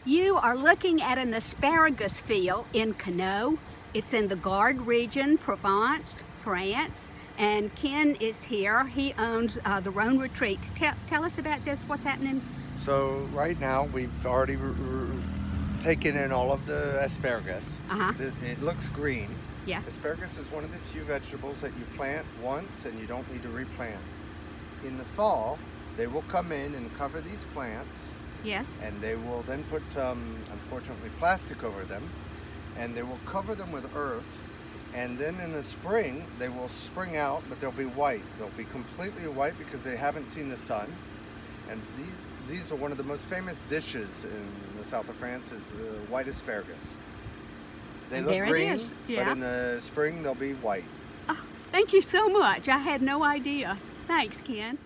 You are looking at an asparagus field in Connaux. It's in the Gaujac region, Provence, France. And Ken is here. He owns the Rhone Retreat. Tell us about this. What's happening? So right now we've already taken in all of the asparagus. It looks green. Yeah. Asparagus is one of the few vegetables that you plant once and you don't need to replant. In the fall, they will come in and cover these plants. Yes. And they will then put some, unfortunately, plastic over them. And they will cover them with earth. And then in the spring, they will spring out, but they'll be white. They'll be completely white because they haven't seen the sun. And these are one of the most famous dishes in the south of France is the white asparagus. They look green, yeah. But in the spring they'll be white. Oh, thank you so much. I had no idea. Thanks, Ken.